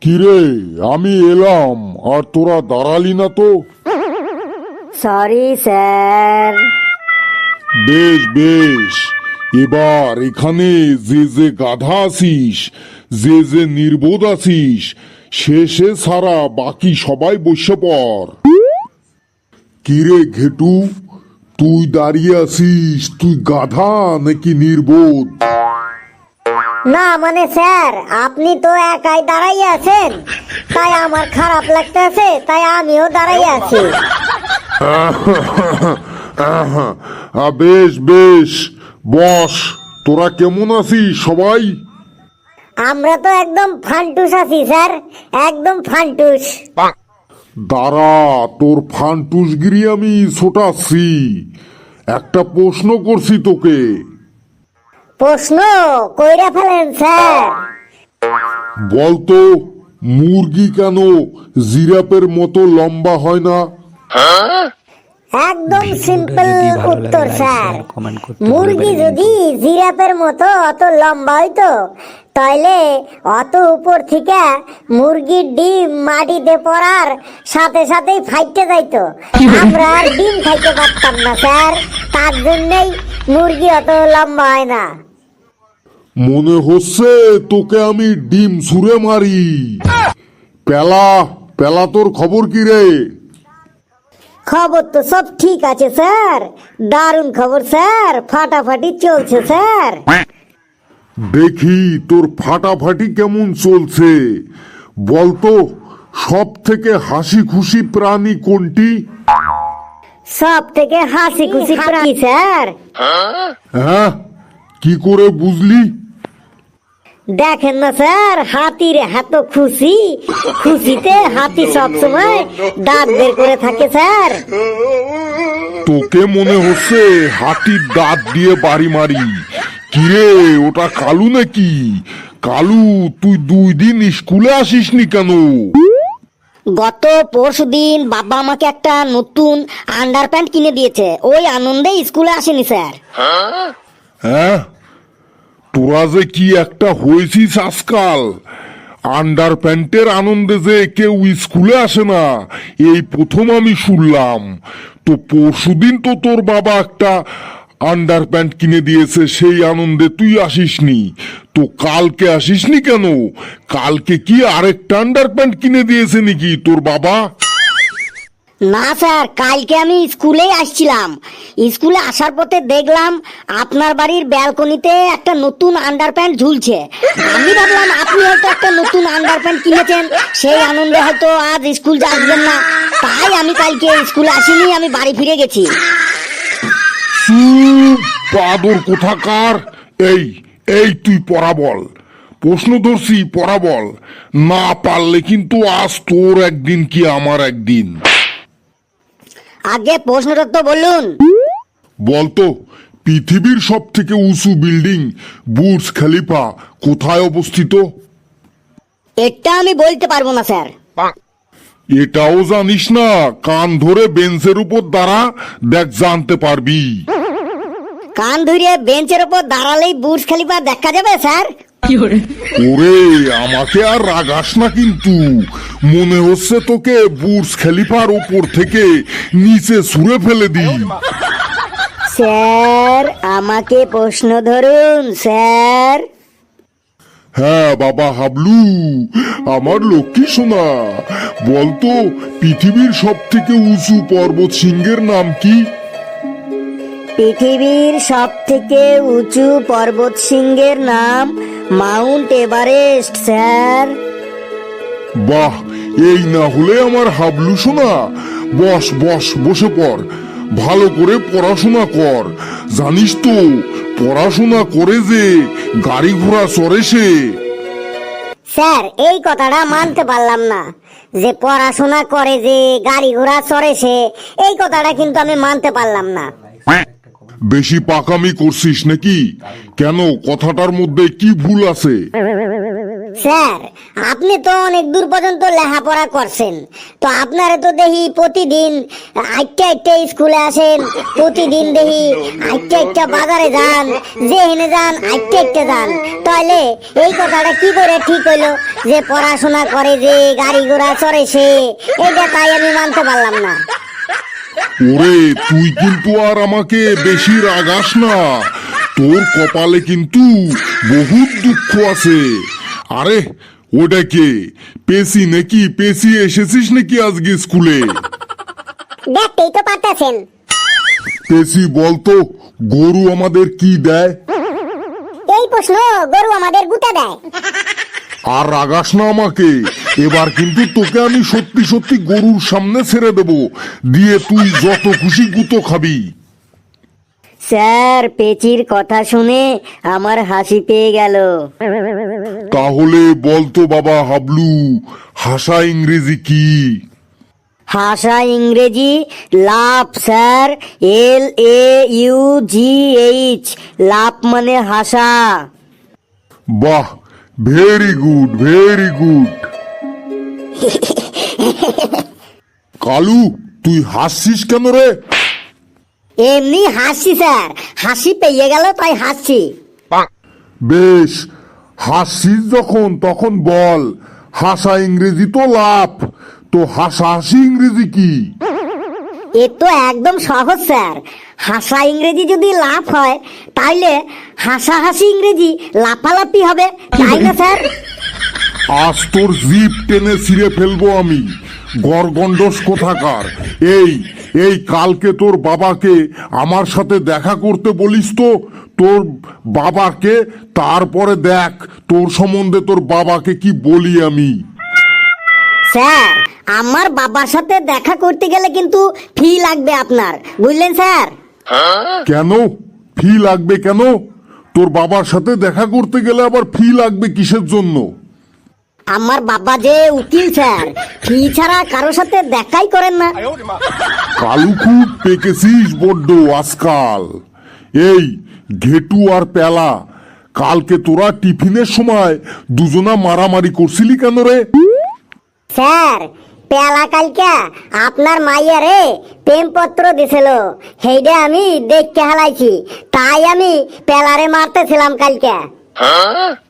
কিরে, আমি এলাম আর তোরা দাঁড়ালি না তো? Sorry sir. বেশ বেশ, এবার এখানে যে যে গাধা আছিস, যে যে নির্বোধ আছিস, শেষে সারা বাকি সবাই বসে পড়। কিরে ঘেটু, তুই দাঁড়িয়ে আছিস, তুই গাধা নাকি নির্বোধ? না মানে স্যার, আপনি তো একাই দাঁড়াই আছেন, তাই আমার খারাপ লাগতেছে, তাই আমিও দাঁড়াই আছি। বেশ বেশ, বস। তোরা কেমন আছিস সবাই? আমরা তো একদম ফান্টুস আছি স্যার, একদম ফান্টুস। দাঁড়া, তোর ফান্টুসগিরি আমি ছোটাচ্ছি। একটা প্রশ্ন করছি তোকে। প্রশ্ন কইরা ফেলেন স্যার। বলতো, মুরগি কেন জিরাফের মতো লম্বা হয় না? একদম সিম্পল উত্তর স্যার। মুরগি বলবেন যদি জিরাফের মতো অত লম্বা হইতো, তাইলে অত উপর থেকে মুরগির ডিম মাটিতে পড়ার সাথে সাথেই ফাইটে যাইতো, আমরা আর ডিম খাইতে পারতাম না স্যার। তার জন্যই মুরগি অত লম্বা হয় না। মনে হচ্ছে তোকে আমি ডিম ছুঁড়ে মারি। পেলা পেলা, তোর খবর কি রে? খবর তো সব ঠিক আছে স্যার, দারুণ খবর স্যার, ফাটাফাটি চলছে স্যার। দেখি তোর ফাটাফাটি কেমন চলছে। বলতো, সব থেকে হাসি খুশি প্রাণী কোনটি? সব থেকে হাসি খুশি প্রাণী স্যার, হ্যাঁ, কি করে বুঝলি? দেখেন না স্যার, হাতির এত খুশি, খুশিতে হাতি সবসময় দাঁত বের করে থাকে স্যার। তোকে মনে হচ্ছে হাতির দাঁত দিয়ে বাড়ি মারি। কিরে, ওটা কালু নাকি? কালু, তুই 2 দিন স্কুলে আসিসনি কেন? গত পরশুদিন বাবা আমাকে একটা নতুন আন্ডার প্যান্ট কিনে দিয়েছে, ওই আনন্দে স্কুলে আসেনি স্যার। হ্যাঁ, তোরা যে কি একটা হয়েছিস আজকাল। আন্ডার প্যান্টের আনন্দে যে কেউ স্কুলে আসে না, এই প্রথম আমি শুনলাম। তো পরশুদিন তো তোর বাবা একটা আন্ডার প্যান্ট কিনে দিয়েছে, সেই আনন্দে তুই আসিসনি। তো কালকে আসিসনি কেন? কালকে কি আরেকটা আন্ডার প্যান্ট কিনে দিয়েছে নাকি তোর বাবা? না স্যার, কালকে আমি স্কুলেই আসছিলাম, স্কুলে আসার পথে দেখলাম আপনার বাড়ির ব্যালকনিতে একটা নতুন আন্ডার প্যান্ট ঝুলছে। আমি ভাবলাম আপনি হয়তো একটা নতুন আন্ডার প্যান্ট কিনেছেন, সেই আনন্দে হয়তো আজ স্কুল আসবেন না, তাই আমি কালকে স্কুলে আসিনি, আমি বাড়ি ফিরে গেছি। চুপ, বাদর কোথাকার! এই এই তুই পড়া বল। প্রশ্ন ধরছি, পড়া বল। না পারলে কিন্তু আজ তোর একদিন কি আমার একদিন। আগে প্রশ্নটা তো বলুন। বলতো, পৃথিবীর সব থেকে উঁচু বিল্ডিং বুর্জ খলিফা কোথায় অবস্থিত? এটা আমি বলতে পারবো না স্যার। এটাও জানিস না? কান ধরে বেঞ্চের উপর দাঁড়া, দেখ জানতে পারবি। কান ধরে বেঞ্চের উপর দাঁড়ালেই বুর্জ খলিফা দেখা যাবে স্যার? ওরে, আমাকে আর রাগাস না কিন্তু। মনে হচ্ছে তোকে বুর্জ খলিফার উপর থেকে নিচে ছুঁড়ে ফেলে দিই। স্যার আমাকে প্রশ্ন ধরুন স্যার। হ্যাঁ বাবা হাবলু, আমার লক্ষ্মী সোনা, বলতো পৃথিবীর সব থেকে উঁচু পর্বত শৃঙ্গের নাম কি? পৃথিবীর সব থেকে উঁচু পর্বত শৃঙ্গের নাম মাউন্ট এভারেস্ট স্যার। বাহ, এই না হলে আমার হাবলু সোনা। বস বস, বসে পড়, ভালো করে পড়াশোনা কর। জানিস তো, পড়াশোনা করে যে গাড়ি ঘোড়া চড়ে সে। স্যার এই কথাটা মানতে পারলাম না, যে পড়াশোনা করে যে গাড়ি ঘোড়া চড়ে সে, এই কথাটা কিন্তু আমি মানতে পারলাম না। বেশি পাকামি করছিস নাকি? কেন, কথাটার মধ্যে কি ভুল আছে? স্যার, আপনি তো অনেক দূর পর্যন্ত লেখাপড়া করছেন, তো আপনারা তো দেখি প্রতিদিন আটটা আটটা স্কুলে আসেন, প্রতিদিন দেখি আটটা আটটা বাজারে যান, যেখানে যান আটটা আটটা যান, তাহলে এই কথাটা কি করে ঠিক হইলো যে পড়াশোনা করে যে গাড়ি ঘোড়া চড়ে সে? এটা তাই আমি মানতে পারলাম না। ওরে তুই কিন্তু আর আমাকে বেশি রাগাস না, তোর কপালে কিন্তু বহুত দুঃখ আছে। আরে ওটা কে, পেশি নাকি? পেশি এসেছিস নাকি আজকে স্কুলে? দেখতেই তো পারতেছেন। পেশি বলতো গরু আমাদের কি দেয়? এই প্রশ্ন গরু আমাদের গুতা দেয়। আর রাগাস না আমাকে, এবার কিন্তু তোকে আমি সত্যি সত্যি গরুর সামনে ছেড়ে দেব, দিয়ে তুই যত খুশি গুতো খাবি। স্যার, পেচির কথা শুনে আমার হাসি পেয়ে গেল। তাহলে বলতো বাবা হাবলু, হাসা ইংরেজি কি? হাসা ইংরেজি লাফ স্যার, LAUGH, লাফ মানে হাসা। বাহ, very good very good. Kalu তুই হাসছিস কেন রে? এমনি হাসছি স্যার, হাসি পেয়ে গেল তাই হাসছি। বেশ, হাসছিস যখন তখন বল, হাসা ইংরেজি তো লাভ, তো হাসাহাসি ইংরেজি কি? এ তো একদম সহজ স্যার, হাসা ইংরেজি যদি লাফ হয় তাইলে হাসাহাসি ইংরেজি লাফালাফি হবে, তাই না স্যার? আজ তোর জিপ টেনে ছিঁড়ে ফেলবো আমি, গরগন্ডস কোথাকার। এই এই কালকে তোর বাবাকে আমার সাথে দেখা করতে বলিস তো, তোর বাবাকে, তারপরে দেখ তোর সম্বন্ধে তোর বাবাকে কি বলি আমি। স্যার, আমার বাবার সাথে দেখা করতে গেলে কিন্তু ফি লাগবে আপনার, বুঝলেন স্যার? কেন ফি লাগবে কেন? তোর বাবার সাথে দেখা করতে গেলে আবার ফি লাগবে কিসের জন্য? আমার বাবা যে উকিল স্যার, ফি ছাড়া কারোর সাথে দেখাই করেন না। কালু খুব পেকেছিস বড্ড আজকাল। এই ঘেটু আর পেলা, কালকে তোরা টিফিনের সময় দুজনা মারামারি করছিলি কেন রে? স্যার, পেলা কালকে আপনার মাইয়ারে প্রেমপত্র দিছিল, সেইটা আমি দেখতে হালাইছি, তাই আমি পেলারে মারতেছিলাম কালকে।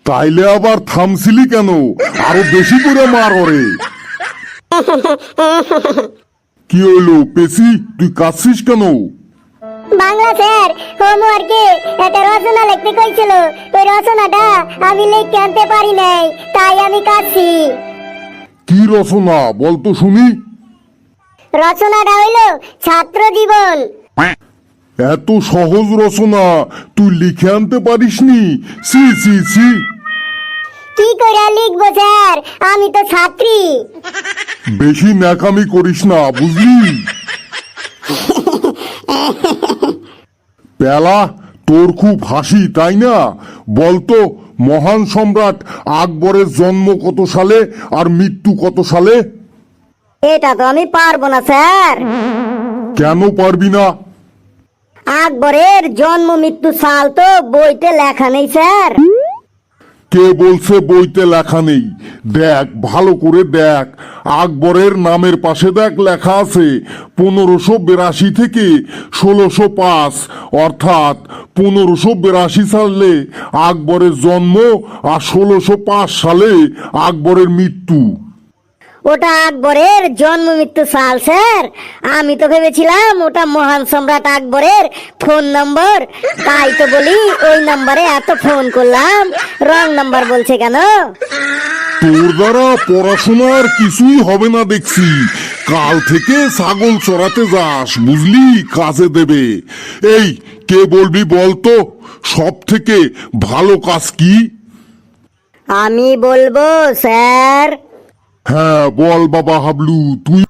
তাইলে আবার থামছিলি কেন? আরো বেশি করে মার ওরে। কি হইলো পেশি, তুই কাঁদছিস কেন? বাংলা স্যার, হোমওয়ার্কে একটা রচনা লিখতে কইছিল, ওই রচনাটা আমি লিখতে আনতে পারি নাই, তাই আমি কাঁদছি। কি রচনা বলতো শুনি? রচনাটা হইল ছাত্র জীবন। এত সহজ রচনা তুই লিখে আনতে পারিসনি? C C C. কি করে লিখবো স্যার, আমি তো ছাত্রী। বেশি ন্যাকামি করিস না বুঝলি? পেলা, তোর খুব হাসি তাই না? বলতো মহান সম্রাট আকবরের জন্ম কত সালে আর মৃত্যু কত সালে? এটা তো আমি পারবো না স্যার। কেন পারবি না? আকবরের জন্ম মৃত্যু সাল তো বইতে লেখা নেই স্যার। কে বলছে বইতে লেখা নেই? দেখ ভালো করে দেখ, আকবরের নামের পাশে দেখ লেখা আছে 1582 থেকে 1605, অর্থাৎ 1582 সালে আকবরের জন্ম আর 1605 সালে আকবরের মৃত্যু। ওটা আকবরের জন্ম মৃত্যু সাল স্যার, আমি তো ভেবেছিলাম ওটা মহান সম্রাট আকবরের ফোন নম্বর, তাই তো বলি ওই নম্বরে এত ফোন করলাম, রং নাম্বার বলছে কেন? তোর দ্বারা পড়াশোনার কিছুই হবে না দেখছি, কাল থেকে ছাগল চড়াতে যাস বুঝলি, কাজে দেবে। এই কে বলবি বলতো, সব থেকে ভালো কাজ কি? আমি বলবো স্যার। হ্যাঁ বল বাবা হাবলু, তুই